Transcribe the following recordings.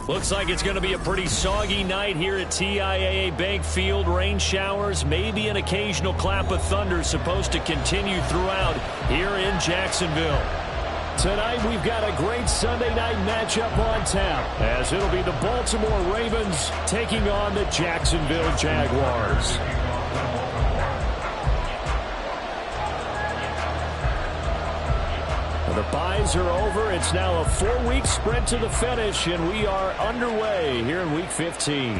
Looks like it's going to be a pretty soggy night here at TIAA Bank Field. Rain showers, maybe an occasional clap of thunder supposed to continue throughout here in Jacksonville. Tonight we've got a great Sunday night matchup on tap, as it'll be the Baltimore Ravens taking on the Jacksonville Jaguars. The byes are over. It's now a 4-week sprint to the finish, and we are underway here in Week 15.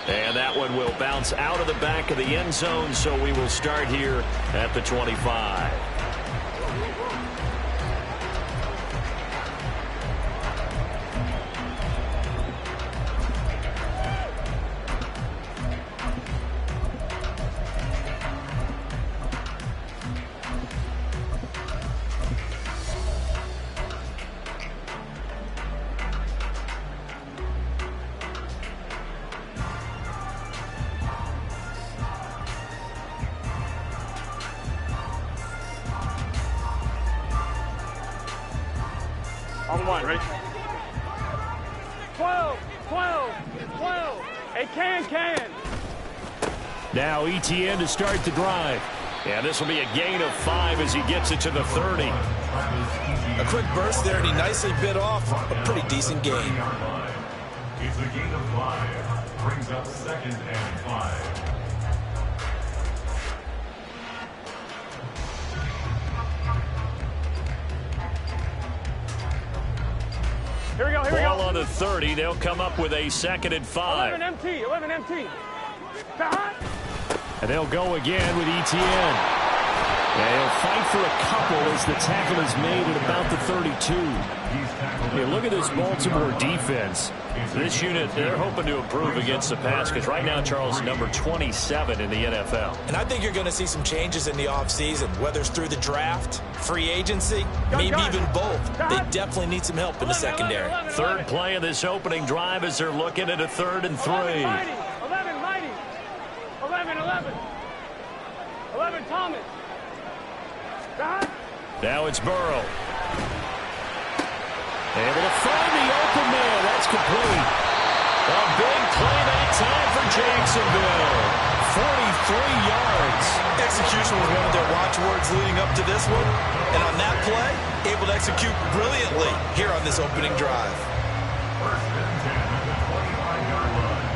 And that one will bounce out of the back of the end zone, so we will start here at the 25. On one, ready? 12, 12, 12. Hey, can. Now ETN to start the drive. Yeah, this will be a gain of 5 as he gets it to the 30. A quick burst there, and he nicely bit off a pretty decent gain. It's a gain of 5. Brings up 2nd and 5. Here we go. Ball on the 30. They'll come up with a 2nd and 5. 11 MT. Behind. And they'll go again with ETN. And he'll fight for a couple as the tackle is made at about the 32. Yeah, look at this Baltimore defense. This unit, they're hoping to improve against the pass because right now, Charles, number 27 in the NFL. And I think you're going to see some changes in the offseason, whether it's through the draft, free agency, maybe even both. They definitely need some help in the secondary. Third play of this opening drive as they're looking at a 3rd and 3. 11, Mighty. 11, Thomas. Behind. Now it's Burrow. Able to find the open man. That's complete. A big play that time for Jacksonville. 43 yards. Execution was one of their watchwords leading up to this one. And on that play, able to execute brilliantly here on this opening drive. First and 10 at the 25-yard line.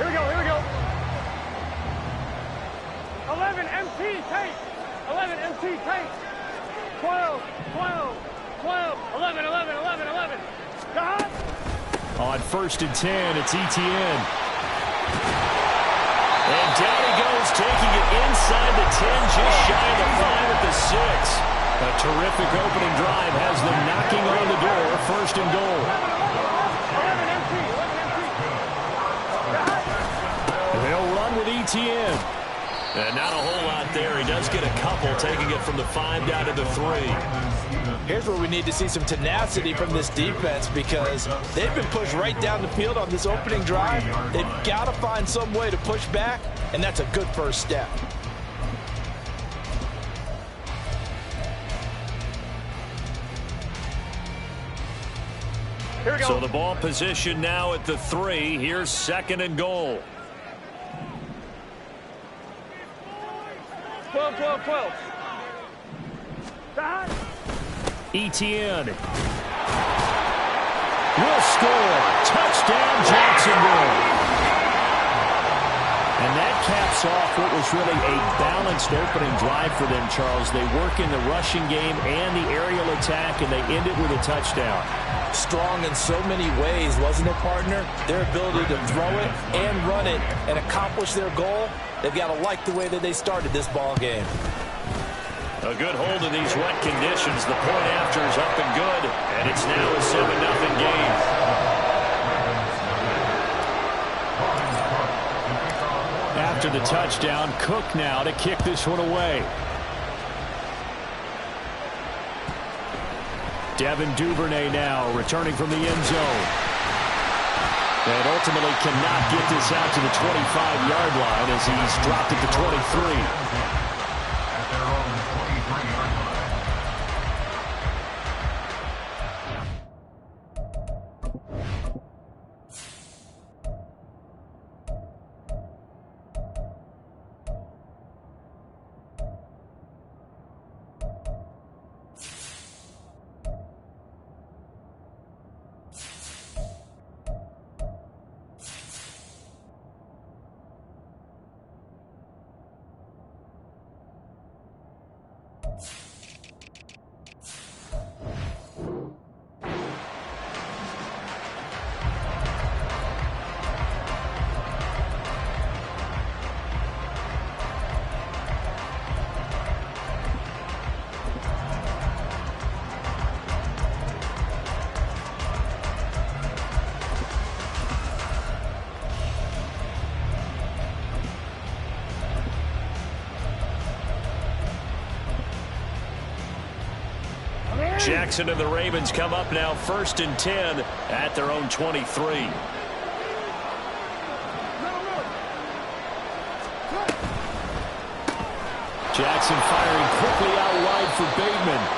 Here we go. 11 MT take. 11 MT take. 12. 11. God. On 1st and 10, it's ETN. And down he goes, taking it inside the 10, just shy of the 5 at the 6. A terrific opening drive has them knocking on the door. 1st and goal. 11 MT. They'll run with ETN. And not a whole lot there. He does get a couple, taking it from the 5 down to the 3. Here's where we need to see some tenacity from this defense because they've been pushed right down the field on this opening drive. They've got to find some way to push back, and that's a good first step. Here we go. So the ball position now at the 3. Here's 2nd and goal. 12. Behind. ETN will score. Touchdown, Jacksonville. And that caps off what was really a balanced opening drive for them, Charles. They work in the rushing game and the aerial attack, and they end it with a touchdown. Strong in so many ways, wasn't it, partner? Their ability to throw it and run it and accomplish their goal, they've got to like the way that they started this ball game. A good hold in these wet conditions. The point after is up and good, and it's now a 7-0 game. After the touchdown, Cook now to kick this one away. Devin Duvernay now returning from the end zone. And ultimately cannot get this out to the 25-yard line as he's dropped at the 23. At their own 23-yard line. Jackson and the Ravens come up now 1st and 10 at their own 23. Jackson firing quickly out wide for Bateman.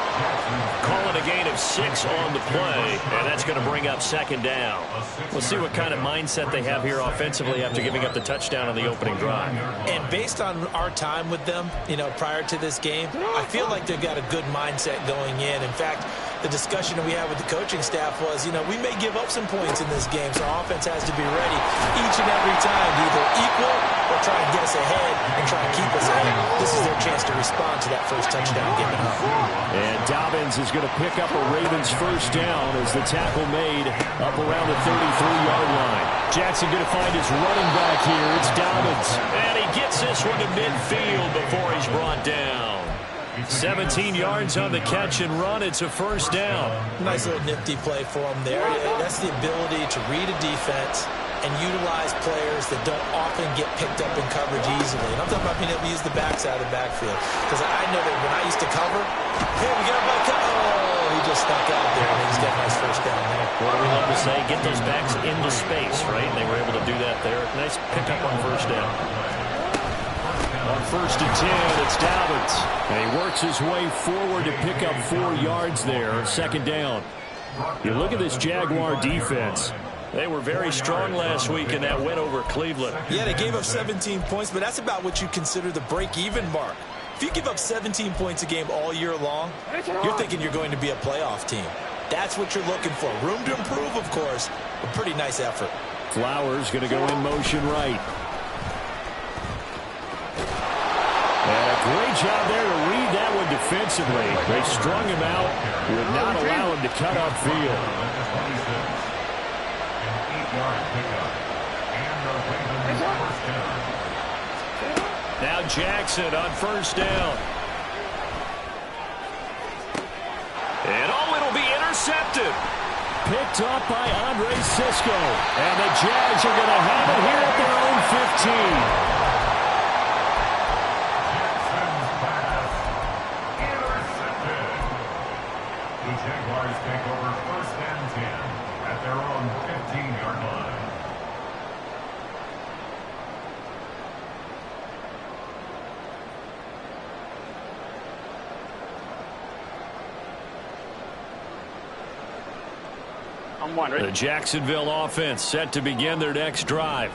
Calling a gain of 6 on the play, and that's going to bring up 2nd down. We'll see what kind of mindset they have here offensively after giving up the touchdown on the opening drive. And based on our time with them, prior to this game, I feel like they've got a good mindset going in. In fact, the discussion that we had with the coaching staff was, we may give up some points in this game, so our offense has to be ready each and every time to either equal or try and get us ahead and try and keep us ahead. This is their chance to respond to that first touchdown given up. And Dobbins is going to pick up a Ravens 1st down as the tackle made up around the 33-yard line. Jackson going to find his running back here. It's Dobbins. And he gets this one to midfield before he's brought down. 17 yards on the catch and run. It's a 1st down. Nice little nifty play for him there. That's the ability to read a defense and utilize players that don't often get picked up in coverage easily. And I'm talking about being able to use the backside of the backfield. Because I know that when I used to cover, hey, we got a back up. Oh, he just stuck out there, and he's got a nice 1st down there. What do we love to say? Get those backs into space, right? And they were able to do that there. Nice pickup on 1st down. On 1st and 10, it's Dobbins. And he works his way forward to pick up 4 yards there. 2nd down. You look at this Jaguar defense. They were very strong last week in that win over Cleveland. Yeah, they gave up 17 points, but that's about what you consider the break-even mark. If you give up 17 points a game all year long, you're thinking you're going to be a playoff team. That's what you're looking for. Room to improve, of course, but pretty nice effort. Flowers going to go in motion right. And a great job there to read that one defensively. They strung him out, would not allow him to cut upfield. Now Jackson on 1st down. And it'll be intercepted. Picked up by Andre Sisco. And the Jags are going to have it here at their own 15. The Jaguars take over 1st and 10 at their own 15-yard line. The Jacksonville offense set to begin their next drive.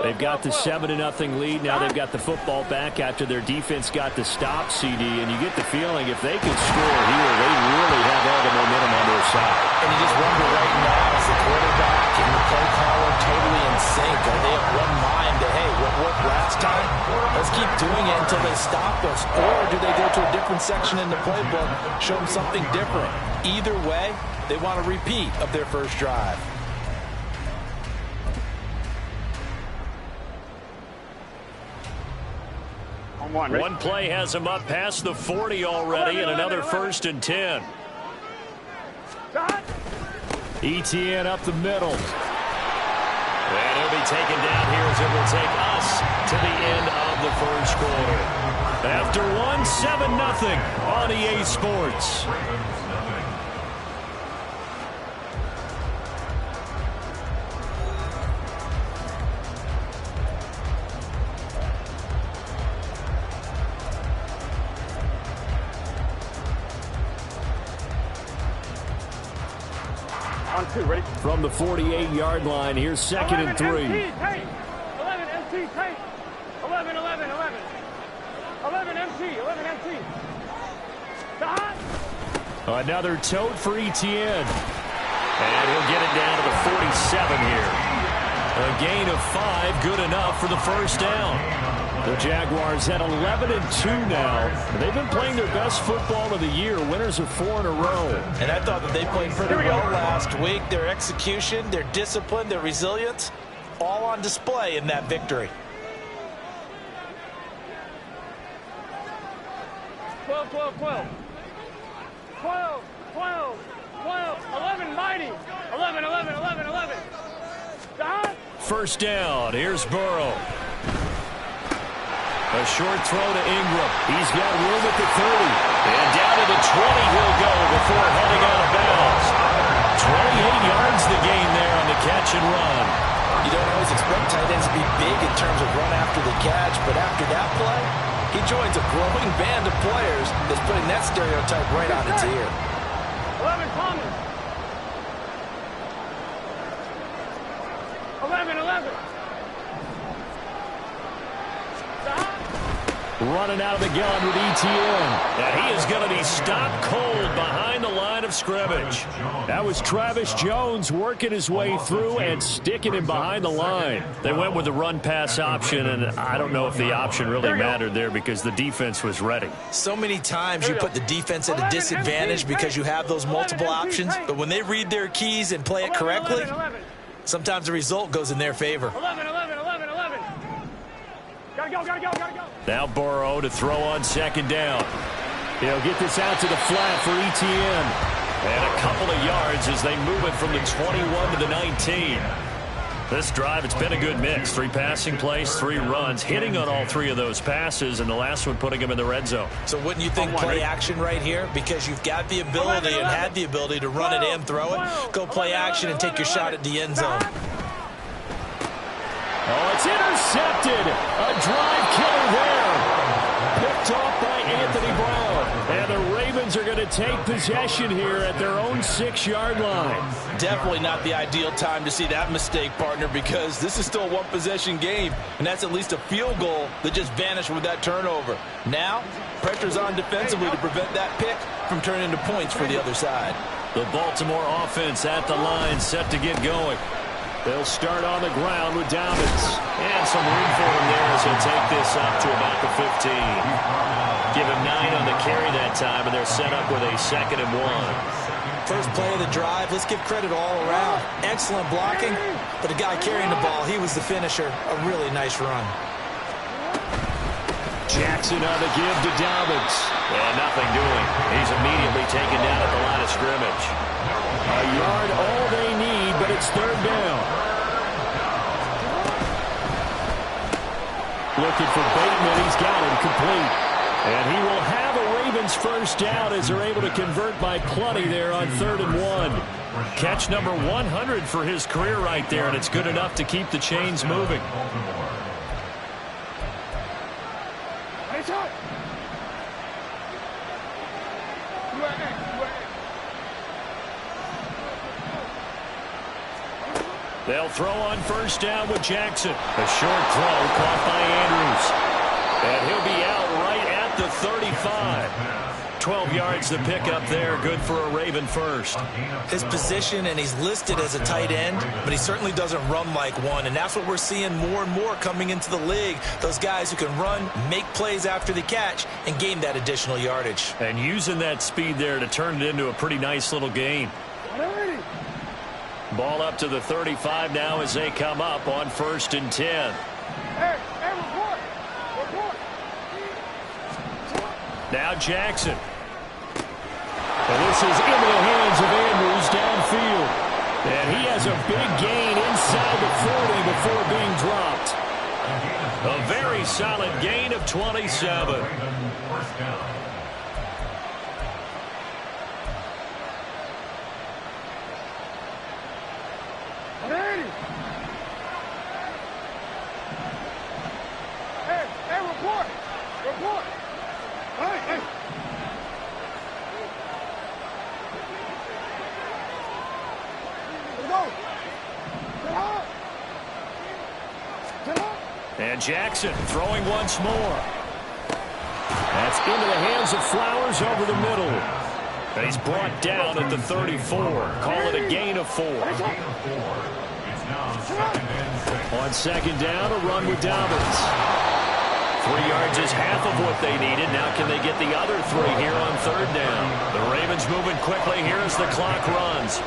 They've got the 7-0 lead. Now they've got the football back after their defense got the stop, CD. And you get the feeling if they could score here, they really have all the momentum on their side. And you just wonder right now, is the quarterback and the play caller totally in sync? Are they of one mind that, hey, what worked last time? Let's keep doing it until they stop us. Or do they go to a different section in the playbook, show them something different? Either way, they want a repeat of their first drive. One play has him up past the 40 already, and another 1st and 10. ETN up the middle. And he'll be taken down here as it will take us to the end of the 1st quarter. After 7-0 on EA Sports. On 2, ready? From the 48-yard line, here's second and 3. 11 MT, tape. 11 MT, tape. 11, 11, 11. 11 MT, 11 MT. Stop. Another tote for Etienne. And he'll get it down to the 47 here. A gain of 5, good enough for the first down. The Jaguars at 11-2 now. They've been playing their best football of the year. Winners of 4 in a row. And I thought that they played pretty well last week. Their execution, their discipline, their resilience, all on display in that victory. 12, 12, 12. 12, 12, 12. 11, mighty. 11, 11, 11, 11. Stop. First down. Here's Burrow. A short throw to Ingram. He's got room at the 30. And down to the 20 he'll go before heading out of bounds. 28 yards the gain there on the catch and run. You don't always expect tight ends to be big in terms of run after the catch, but after that play, he joins a growing band of players that's putting that stereotype right on its ear. 11, Thomas. 11, 11. Stop. Running out of the gun with Etienne. And he is going to be stopped cold behind the line of scrimmage. That was Travis Jones working his way through and sticking him behind the line. They went with the run-pass option, and I don't know if the option really mattered there because the defense was ready. So many times you put the defense at a disadvantage because you have those multiple options, but when they read their keys and play it correctly, sometimes the result goes in their favor. 11, 11, 11, 11. Gotta go, gotta go, gotta go. Now Burrow to throw on second down. He'll get this out to the flat for Etienne. And a couple of yards as they move it from the 21 to the 19. This drive, it's been a good mix. 3 passing plays, 3 runs, hitting on all 3 of those passes, and the last one putting him in the red zone. So wouldn't you think play action right here? Because you've got the ability and had the ability to run it and throw it. Go play action and take your shot at the end zone. Oh, it's intercepted. A drive killer there. Picked off by Anthony Brown. And the Ravens are going to take possession here at their own 6-yard line. Definitely not the ideal time to see that mistake, partner, because this is still a one-possession game, and that's at least a field goal that just vanished with that turnover. Now, pressure's on defensively to prevent that pick from turning into points for the other side. The Baltimore offense at the line, set to get going. They'll start on the ground with Dobbins. And some room for him there as he'll take this up to about the 15. Give him 9 on the carry that time, and they're set up with a 2nd and 1. First play of the drive, let's give credit all around. Excellent blocking, but the guy carrying the ball, he was the finisher. A really nice run. Jackson on the give to Dobbins. And nothing doing. He's immediately taken down at the line of scrimmage. A yard all they need, but it's 3rd down. Looking for Bateman. He's got him complete. And he will have a Ravens first down as they're able to convert by plenty there on 3rd and 1. Catch number 100 for his career right there, and it's good enough to keep the chains moving. They'll throw on first down with Jackson. A short throw caught by Andrews. And he'll be out right at the 35. 12 yards to pick up there. Good for a Raven first. His position, and he's listed as a tight end, but he certainly doesn't run like one. And that's what we're seeing more and more coming into the league. Those guys who can run, make plays after the catch, and gain that additional yardage. And using that speed there to turn it into a pretty nice little gain. Ball up to the 35 now as they come up on 1st and 10. Report. Now Jackson. And this is into the hands of Andrews downfield. And he has a big gain inside the 40 before being dropped. A very solid gain of 27. Report. Hey. And Jackson throwing once more. That's into the hands of Flowers over the middle. And he's brought down at the 34. Call it a gain of 4. On second down, a run with Dobbins. 3 yards is half of what they needed. Now can they get the other 3 here on third down? The Ravens moving quickly here as the clock runs.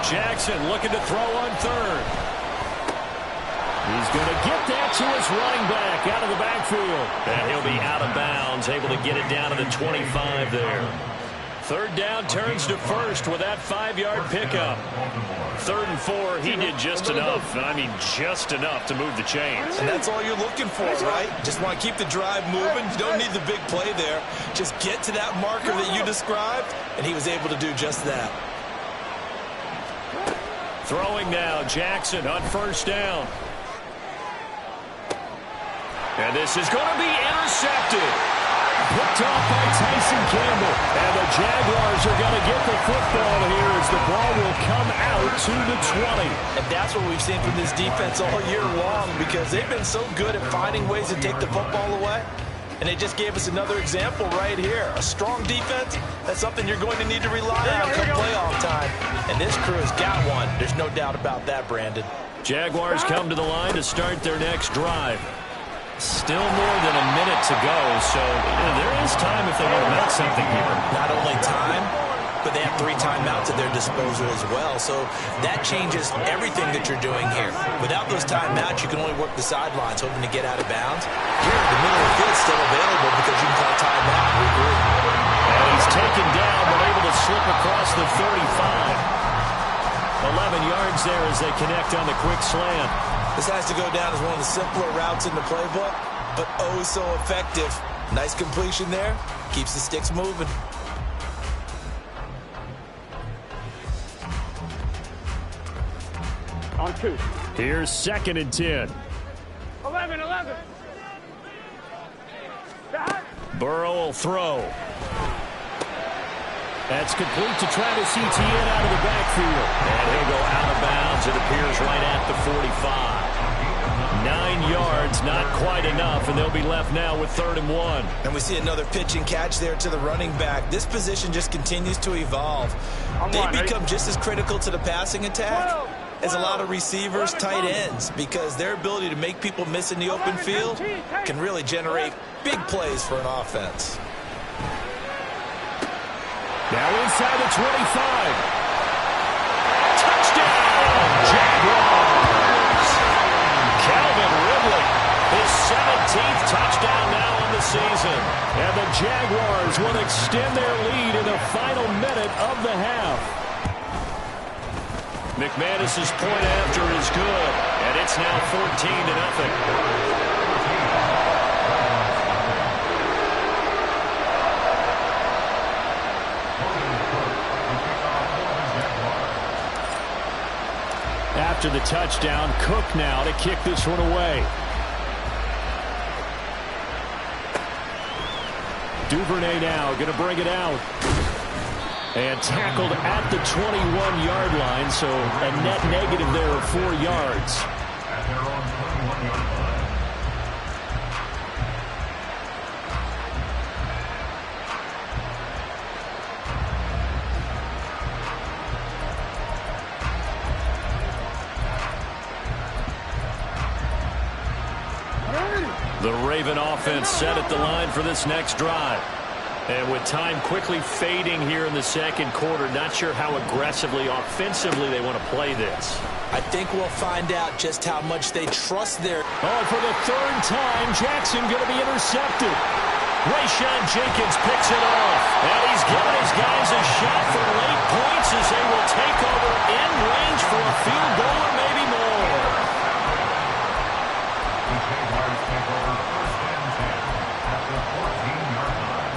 Jackson looking to throw on third. He's going to get that to his running back out of the backfield. And he'll be out of bounds, able to get it down to the 25 there. Third down turns to first with that 5-yard pickup. 3rd and 4, he did just enough. I mean, just enough to move the chains. And that's all you're looking for, right? Just want to keep the drive moving. You don't need the big play there. Just get to that marker that you described, and he was able to do just that. Throwing now, Jackson on first down. And this is going to be intercepted. Picked off by Tyson Campbell. And the Jaguars are going to get the football here as the ball will come out to the 20. And that's what we've seen from this defense all year long, because they've been so good at finding ways to take the football away. And they just gave us another example right here. A strong defense, that's something you're going to need to rely on come playoff time. And this crew has got one. There's no doubt about that, Brandon. Jaguars come to the line to start their next drive. Still more than a minute to go, so there is time if they want to make something here. Not only time, but they have 3 timeouts at their disposal as well, so that changes everything that you're doing here. Without those timeouts, you can only work the sidelines, hoping to get out of bounds. Here, the middle of the field is still available because you can call timeout and regroup. And he's taken down, but able to slip across the 35. 11 yards there as they connect on the quick slant. This has to go down as one of the simpler routes in the playbook, but oh so effective. Nice completion there. Keeps the sticks moving. On 2. Here's 2nd and 10. 11. Burrow will throw. That's complete to Travis Etienne out of the backfield. And he'll go out of bounds. It appears right at the 45. 9 yards, not quite enough, and they'll be left now with 3rd and 1. And we see another pitch and catch there to the running back. This position just continues to evolve. They become just as critical to the passing attack as a lot of receivers, tight ends, because their ability to make people miss in the open field can really generate big plays for an offense. Now inside the 25. Touchdown, Jaguars. Calvin Ridley, his 17th touchdown now on the season. And the Jaguars will extend their lead in the final minute of the half. McManus's point after is good, and it's now 14-0. After the touchdown, Cook now to kick this one away. Duvernay now going to bring it out. And tackled at the 21-yard line, so a net negative there of 4 yards. At their own 21-yard line. The Raven offense set at the line for this next drive. And with time quickly fading here in the second quarter, not sure how aggressively, offensively they want to play this. I think we'll find out just how much they trust their... Oh, for the 3rd time, Jackson going to be intercepted. Rayshawn Jenkins picks it off. And he's given his guys a shot for late points as they will take over in range for a field goal or maybe more. The Jaguars take over 1st and 10 at the 14-yard line.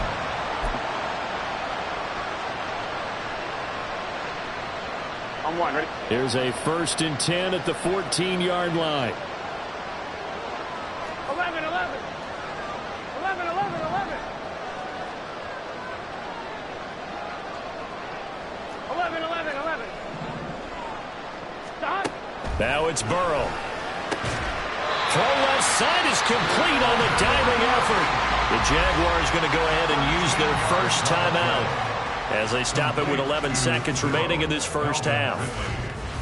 On 1, ready? Here's a 1st and 10 at the 14-yard line. 11. 11. Stop. Now it's Burrow. throw left side is complete on the diving effort. The Jaguars going to go ahead and use their first timeout as they stop it with 11 seconds remaining in this first half.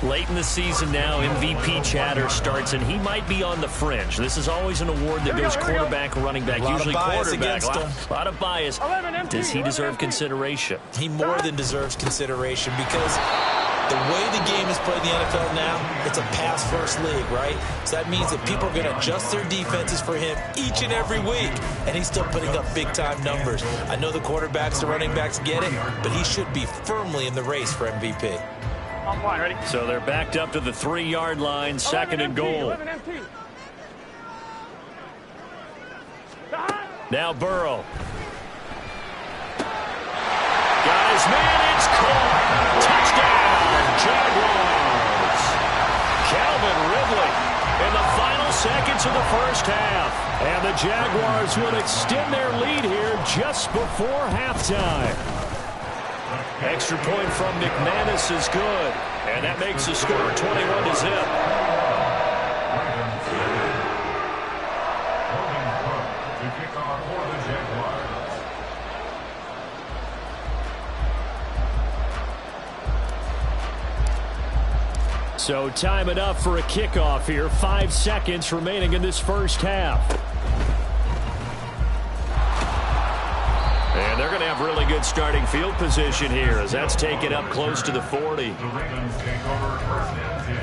Late in the season now, MVP chatter starts, and he might be on the fringe. This is always an award that goes quarterback, running back, usually quarterback. A lot of bias. Does he deserve consideration? He more than deserves consideration because the way the game is played in the NFL now, it's a pass-first league, right? So that means that people are going to adjust their defenses for him each and every week, and he's still putting up big-time numbers. I know the quarterbacks, the running backs get it, but he should be firmly in the race for MVP. On one, ready? So they're backed up to the 3-yard line, second and goal. 11 empty. Now Burrow. Got his man, it's caught. Touchdown, Jaguars. Calvin Ridley in the final seconds of the first half. And the Jaguars will extend their lead here just before halftime. Extra point from McManus is good. And that makes the score 21-0. So time it up for a kickoff here. 5 seconds remaining in this first half. And they're going to have really good starting field position here as that's taken up close to the 40. The Ravens take over first and 10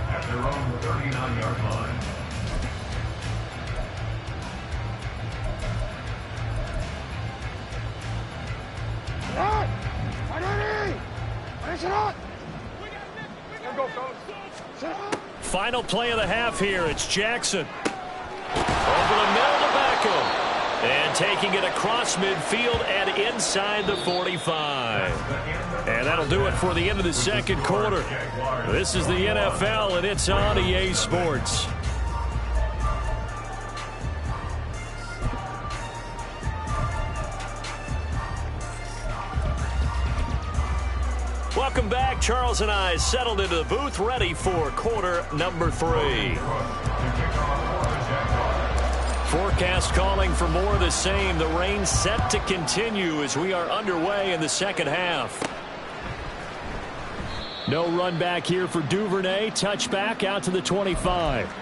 at their own 39-yard line. Final play of the half here. It's Jackson. Over the middle to Beckham. And taking it across midfield and inside the 45. And that'll do it for the end of the second quarter. This is the NFL, and it's on EA Sports. Welcome back. Charles and I settled into the booth, ready for quarter number 3. Forecast calling for more of the same. The rain set to continue as we are underway in the second half. No run back here for Duvernay. Touchback out to the 25.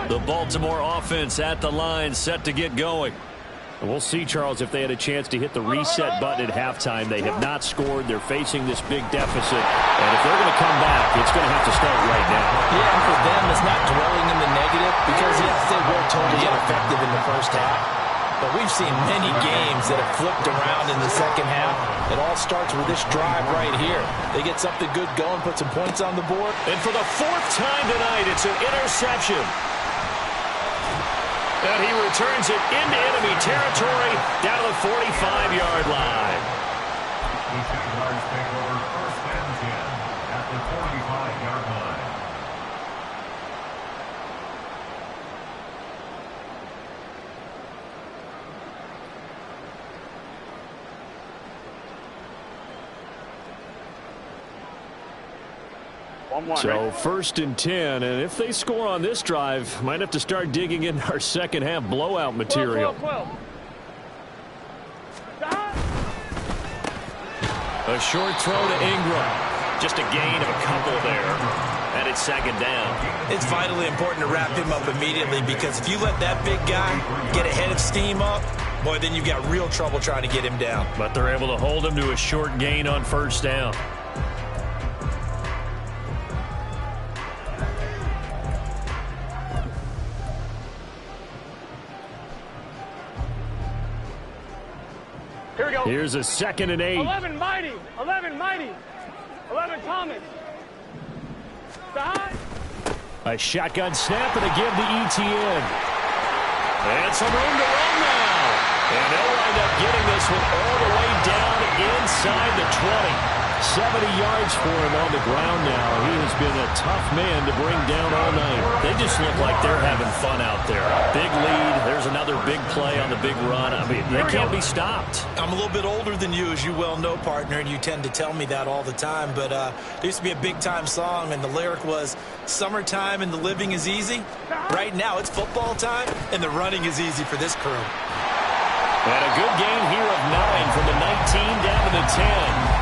The Baltimore offense at the line, set to get going. We'll see, Charles, if they had a chance to hit the reset button at halftime. They have not scored. They're facing this big deficit. And if they're going to come back, it's going to have to start right now. Yeah, and for them, it's not dwelling in the negative because, yes, they were totally ineffective in the first half. But we've seen many games that have flipped around in the second half. It all starts with this drive right here. They get something good going, put some points on the board. And for the 4th time tonight, it's an interception. And he returns it into enemy territory down to the 45-yard line. The Jaguars take over first and 10 at the 45-yard line. So 1st and 10, and if they score on this drive, might have to start digging in our second half blowout material. 12. A short throw to Ingram. Just a gain of a couple there. And it's second down. It's vitally important to wrap him up immediately because if you let that big guy get a head of steam up, boy, then you've got real trouble trying to get him down. But they're able to hold him to a short gain on first down. Here we go. Here's a 2nd and 8. 11 mighty. 11 mighty. 11 Thomas. Side. A shotgun snap and a give to ETN. And some room to run now. And they'll wind up getting this one all the way down inside the 20. 70 yards for him on the ground now. He has been a tough man to bring down all night. They just look like they're having fun out there. Big lead. There's another big play on the big run. I mean, they can't be stopped. I'm a little bit older than you, as you well know, partner, and you tend to tell me that all the time. But there used to be a big-time song, and the lyric was, "Summertime and the living is easy." Right now, it's football time, and the running is easy for this crew. And a good gain here of 9 from the 19 down to the 10.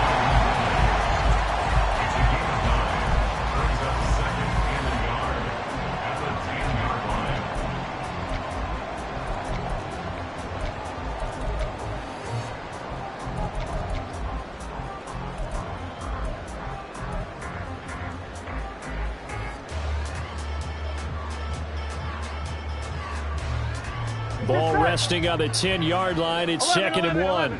Ball resting on the 10-yard line. It's 2nd and 1.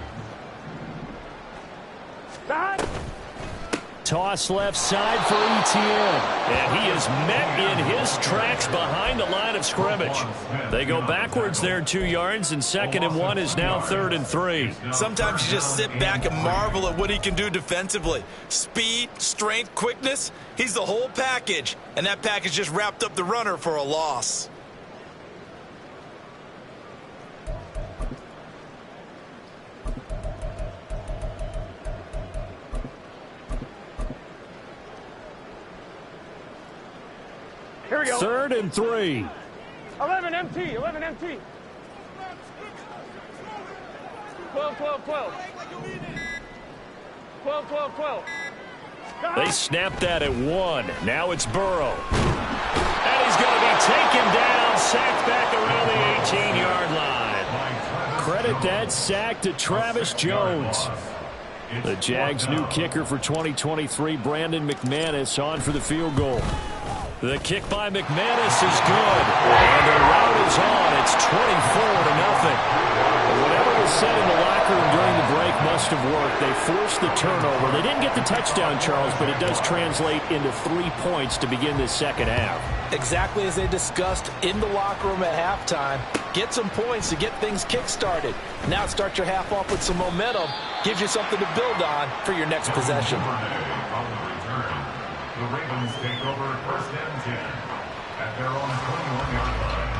Toss left side for Etienne. And he is met in his tracks behind the line of scrimmage. They go backwards there 2 yards, and 2nd and 1 is now 3rd and 3. Sometimes you just sit back and marvel at what he can do defensively. Speed, strength, quickness. He's the whole package. And that package just wrapped up the runner for a loss. Here we go. 3rd and 3. 11 MT, 11 MT. 12, 12, 12. 12, 12, 12. They snapped that at 1. Now it's Burrow. And he's going to be taken down, sacked back around the 18-yard line. Credit that sack to Travis Jones. The Jags' new kicker for 2023, Brandon McManus, on for the field goal. The kick by McManus is good. And the route is on. It's 24-0. Whatever was said in the locker room during the break must have worked. They forced the turnover. They didn't get the touchdown, Charles, but it does translate into 3 points to begin this second half. Exactly as they discussed in the locker room at halftime. Get some points to get things kick-started. Now start your half off with some momentum. Gives you something to build on for your next possession. The Ravens take over 1st and 10 at their own 21-yard line.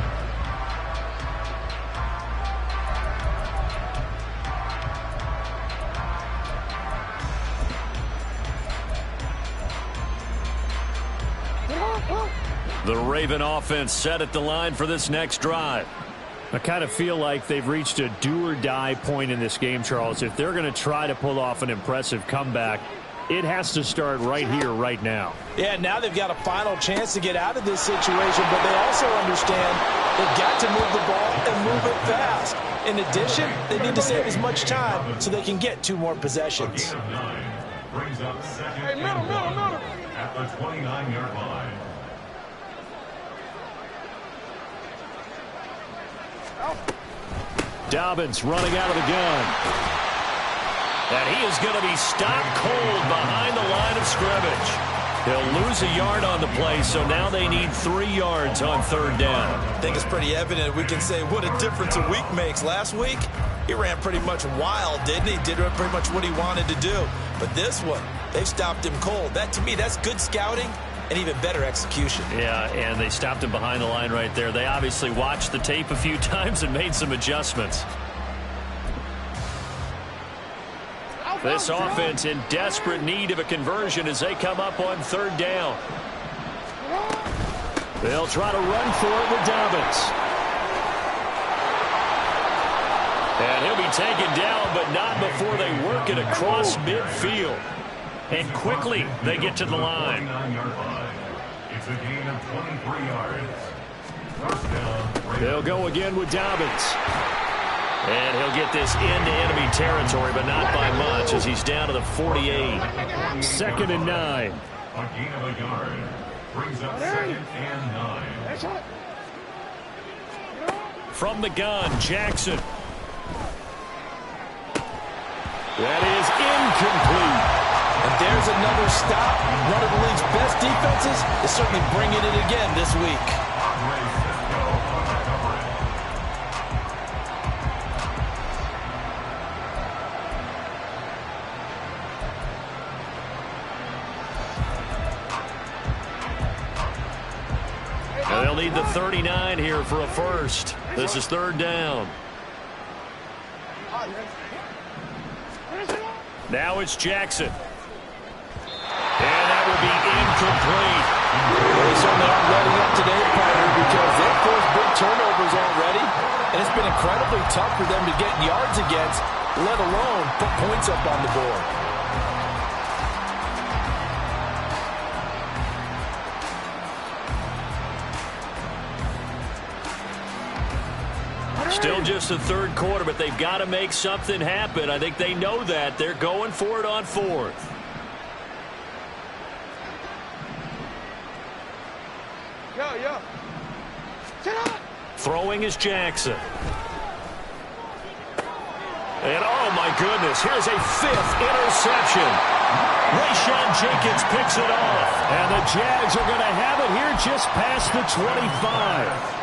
The Raven offense set at the line for this next drive. I kind of feel like they've reached a do-or-die point in this game, Charles. If they're going to try to pull off an impressive comeback, it has to start right here, right now. Yeah, now they've got a final chance to get out of this situation, but they also understand they've got to move the ball and move it fast. In addition, they need to save as much time so they can get 2 more possessions. Brings up 2nd and 1 at the 29-yard line. Dobbins running out of the gun. And he is going to be stopped cold behind the line of scrimmage. He'll lose a yard on the play, so now they need 3 yards on 3rd down. I think it's pretty evident. We can say what a difference a week makes. Last week, he ran pretty much wild, didn't he? Did pretty much what he wanted to do. But this one, they stopped him cold. That, to me, that's good scouting and even better execution. Yeah, and they stopped him behind the line right there. They obviously watched the tape a few times and made some adjustments. This offense in desperate need of a conversion as they come up on 3rd down. They'll try to run for it with Dobbins. And he'll be taken down, but not before they work it across midfield. And quickly, they get to the line. It's a gain of 23 yards. 1st down. They'll go again with Dobbins. And he'll get this into enemy territory, but not by much as he's down to the 48. 2nd and 9. A gain of a yard. Brings up 2nd and 9. From the gun, Jackson. That is incomplete. And there's another stop. One of the league's best defenses is certainly bringing it again this week. They'll need the 39 here for a first. This is third down. Now it's Jackson. And that will be incomplete. They certainly aren't letting up today, partner, because they've forced big turnovers already, and it's been incredibly tough for them to get yards against, let alone put points up on the board. Still just the third quarter, but they've got to make something happen. I think they know that. They're going for it on fourth. Yo. Sit up. Throwing is Jackson. And oh my goodness, here's a fifth interception. Rayshawn Jenkins picks it off. And the Jags are going to have it here just past the 25.